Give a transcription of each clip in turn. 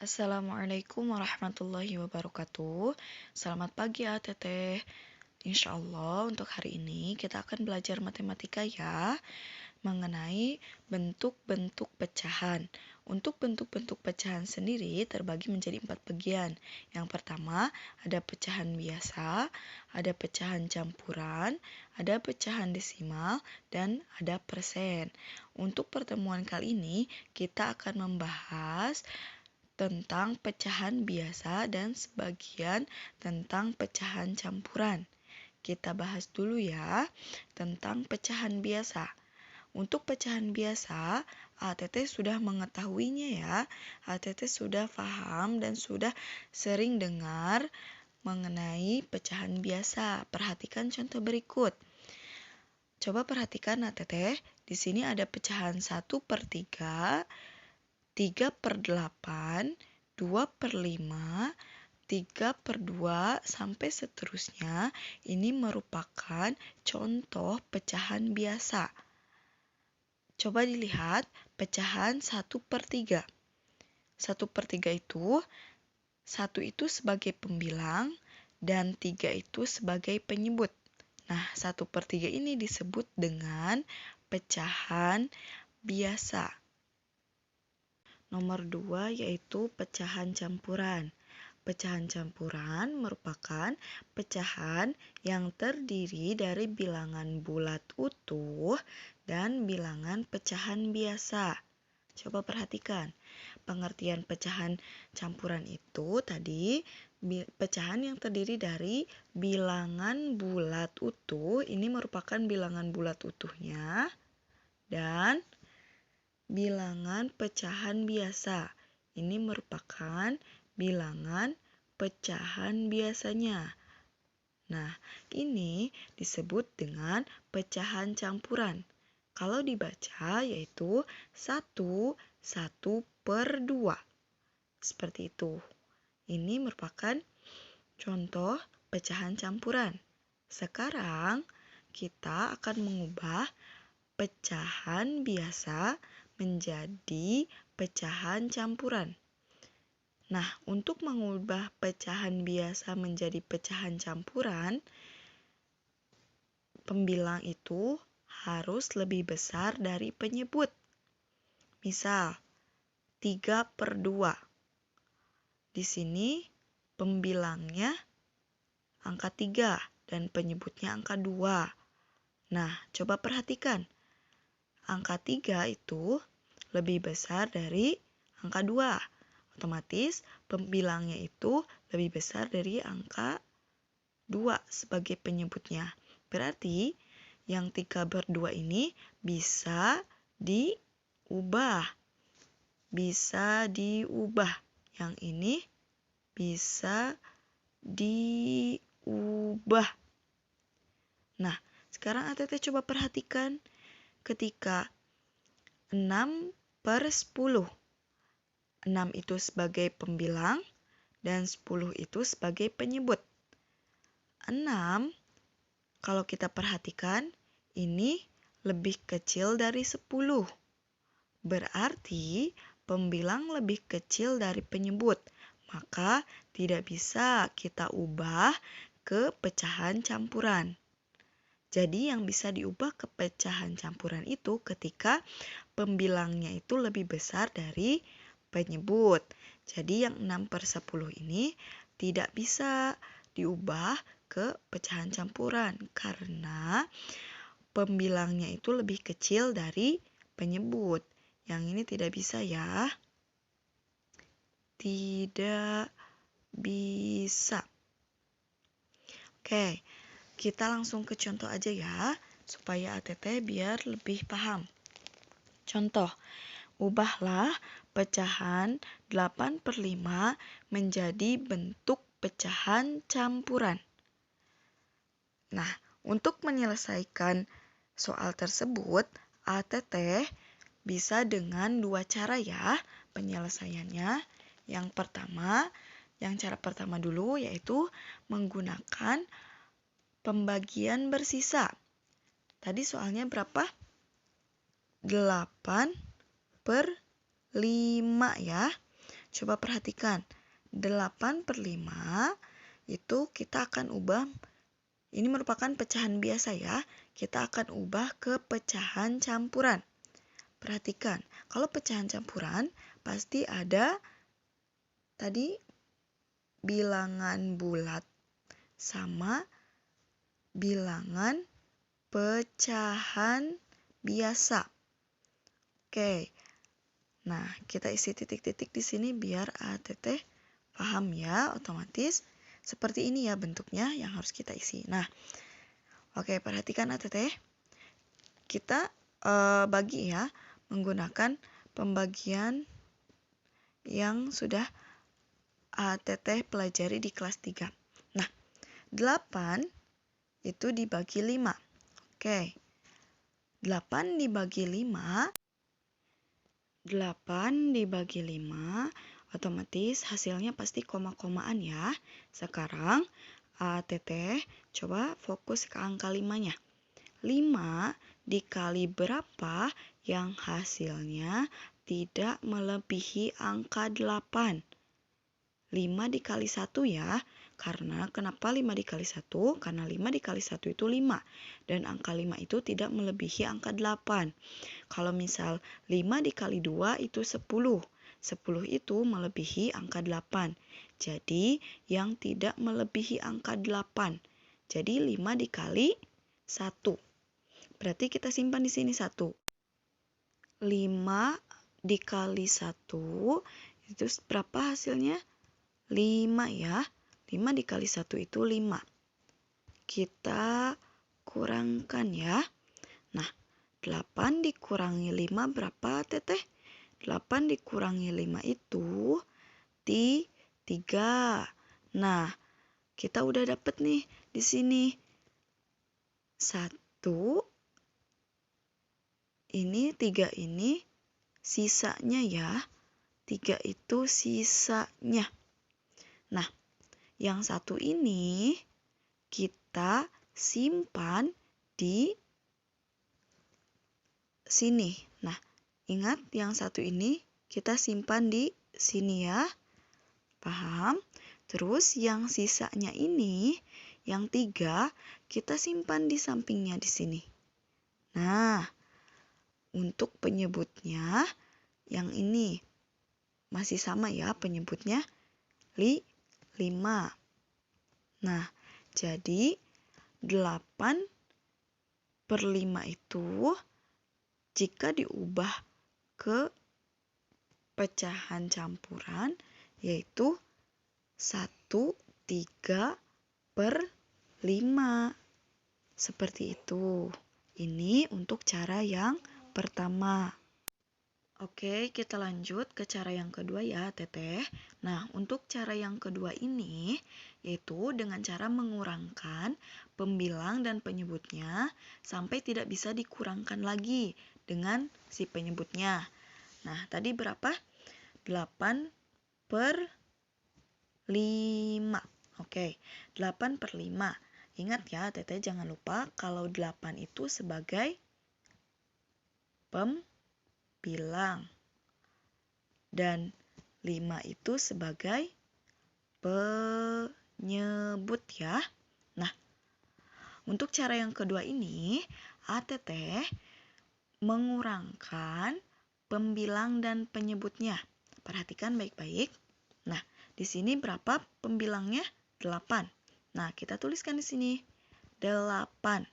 Assalamualaikum warahmatullahi wabarakatuh. Selamat pagi Teteh. Insya Allah untuk hari ini kita akan belajar matematika ya, mengenai bentuk-bentuk pecahan. Untuk bentuk-bentuk pecahan sendiri terbagi menjadi 4 bagian. Yang pertama ada pecahan biasa, ada pecahan campuran, ada pecahan desimal, dan ada persen. Untuk pertemuan kali ini kita akan membahas tentang pecahan biasa dan sebagian tentang pecahan campuran. Kita bahas dulu ya tentang pecahan biasa. Untuk pecahan biasa, ATT sudah mengetahuinya ya. ATT sudah paham dan sudah sering dengar mengenai pecahan biasa. Perhatikan contoh berikut. Coba perhatikan ATT, di sini ada pecahan 1/3, 3/8, 2/5, 3/2, sampai seterusnya. Ini merupakan contoh pecahan biasa. Coba dilihat pecahan 1/3. 1/3 itu, 1 itu sebagai pembilang dan 3 itu sebagai penyebut. Nah, 1/3 ini disebut dengan pecahan biasa. Nomor 2 yaitu pecahan campuran. Pecahan campuran merupakan pecahan yang terdiri dari bilangan bulat utuh dan bilangan pecahan biasa. Coba perhatikan, pengertian pecahan campuran itu tadi pecahan yang terdiri dari bilangan bulat utuh, ini merupakan bilangan bulat utuhnya, dan bilangan pecahan biasa. Ini merupakan bilangan pecahan biasanya. Nah, ini disebut dengan pecahan campuran. Kalau dibaca yaitu 1/2. Seperti itu. Ini merupakan contoh pecahan campuran. Sekarang kita akan mengubah pecahan biasa menjadi pecahan campuran. Nah, untuk mengubah pecahan biasa menjadi pecahan campuran, pembilang itu harus lebih besar dari penyebut. Misal, 3/2. Di sini pembilangnya angka 3 dan penyebutnya angka 2. Nah, coba perhatikan. Angka 3 itu lebih besar dari angka 2. Otomatis pembilangnya itu lebih besar dari angka 2 sebagai penyebutnya. Berarti yang 3/2 ini bisa diubah. Bisa diubah. Yang ini bisa diubah. Nah, sekarang ATT coba perhatikan ketika 6/10. 6 itu sebagai pembilang dan 10 itu sebagai penyebut. 6, kalau kita perhatikan, ini lebih kecil dari 10. Berarti pembilang lebih kecil dari penyebut. Maka tidak bisa kita ubah ke pecahan campuran. Jadi yang bisa diubah ke pecahan campuran itu ketika pembilangnya itu lebih besar dari penyebut. Jadi yang 6/10 ini tidak bisa diubah ke pecahan campuran karena pembilangnya itu lebih kecil dari penyebut. Yang ini tidak bisa ya. Tidak bisa. Oke. Kita langsung ke contoh aja ya, supaya ATT biar lebih paham. Contoh, ubahlah pecahan 8/5 menjadi bentuk pecahan campuran. Nah, untuk menyelesaikan soal tersebut, ATT bisa dengan 2 cara ya penyelesaiannya. Yang pertama, cara pertama dulu yaitu menggunakan pembagian bersisa. Tadi soalnya berapa? 8/5 ya. coba perhatikan. 8/5 itu kita akan ubah, ini merupakan pecahan biasa ya. Kita akan ubah ke pecahan campuran. Perhatikan, kalau pecahan campuran pasti ada tadi bilangan bulat sama bilangan pecahan biasa. Oke. Nah, kita isi titik-titik di sini biar ATT paham ya, otomatis seperti ini ya bentuknya yang harus kita isi. Nah, oke, perhatikan ATT. Kita bagi ya menggunakan pembagian yang sudah ATT pelajari di kelas 3. Nah, 8 itu dibagi 5. Oke. 8 dibagi 5 otomatis hasilnya pasti koma-komaan ya. Sekarang ATT coba fokus ke angka 5-nya. 5 dikali berapa yang hasilnya tidak melebihi angka 8? 5 dikali 1 ya. Karena kenapa 5 dikali 1? Karena 5 dikali 1 itu 5. Dan angka 5 itu tidak melebihi angka 8. Kalau misal 5 dikali 2 itu 10. 10 itu melebihi angka 8. Jadi yang tidak melebihi angka 8. Jadi 5 dikali 1. Berarti kita simpan di sini 1. 5 dikali 1 itu berapa hasilnya? 5 ya. 5 dikali 1 itu 5. Kita kurangkan ya. Nah, 8 dikurangi 5 berapa, Teteh? 8 dikurangi 5 itu 3. Nah, kita udah dapet nih di sini. 1 ini 3 ini sisanya ya. 3 itu sisanya. Nah, yang 1 ini kita simpan di sini. Nah, ingat yang 1 ini kita simpan di sini ya. Paham? Terus yang sisanya ini, yang 3, kita simpan di sampingnya di sini. Nah, untuk penyebutnya yang ini masih sama ya penyebutnya 5. Nah, jadi 8/5 itu jika diubah ke pecahan campuran yaitu 1/3/5. Seperti itu. Ini untuk cara yang pertama. Oke, kita lanjut ke cara yang kedua ya, Teteh. Nah, untuk cara yang kedua ini, yaitu dengan cara mengurangkan pembilang dan penyebutnya sampai tidak bisa dikurangkan lagi dengan si penyebutnya. Nah, tadi berapa? 8/5. Oke, 8/5. Ingat ya, Teteh jangan lupa kalau 8 itu sebagai pembilang dan 5 itu sebagai penyebut ya. Nah, untuk cara yang kedua ini ATT mengurangkan pembilang dan penyebutnya. Perhatikan baik-baik. Nah, di sini berapa pembilangnya? 8. Nah, kita tuliskan di sini 8.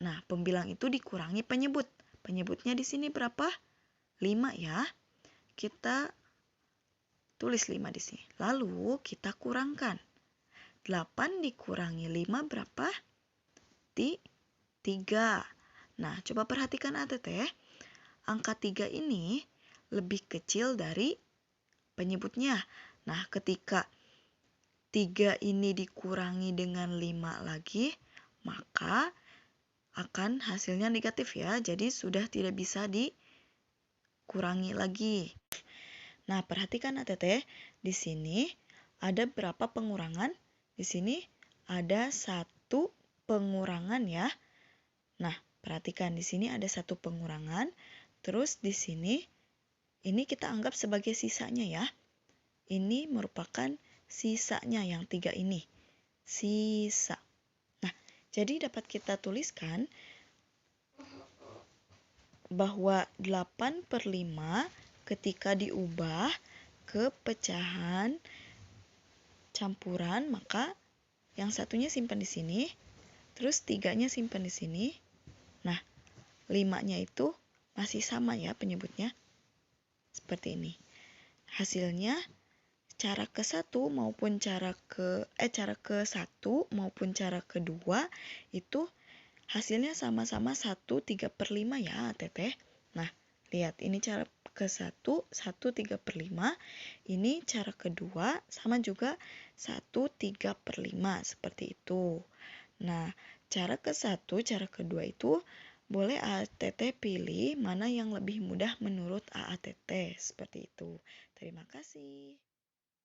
Nah, pembilang itu dikurangi penyebut. Penyebutnya di sini berapa? 5 ya. Kita tulis 5 di sini. Lalu kita kurangkan. 8 dikurangi 5 berapa? 3. Nah, coba perhatikan ATT. Angka 3 ini lebih kecil dari penyebutnya. Nah, ketika 3 ini dikurangi dengan 5 lagi, maka akan hasilnya negatif ya. Jadi sudah tidak bisa dikurangi lagi. Nah, perhatikan ATT. Di sini ada berapa pengurangan? Di sini ada 1 pengurangan ya. Nah, perhatikan di sini ada 1 pengurangan. Terus di sini ini kita anggap sebagai sisanya ya. Ini merupakan sisanya yang 3 ini. Sisa. Nah, jadi dapat kita tuliskan bahwa 8/5 ketika diubah ke pecahan campuran, maka yang satunya simpan di sini, terus 3-nya simpan di sini. Nah, 5-nya itu masih sama ya penyebutnya. Seperti ini. Hasilnya cara ke-1 maupun cara ke-1 maupun cara kedua itu hasilnya sama-sama 1/3/5 ya, Teteh. Nah, lihat ini cara ke-1, 1/3/5. Ini cara kedua sama juga 1/3/5 seperti itu. Nah, cara ke-1, cara kedua itu boleh AATT pilih mana yang lebih mudah menurut AATT seperti itu. Terima kasih.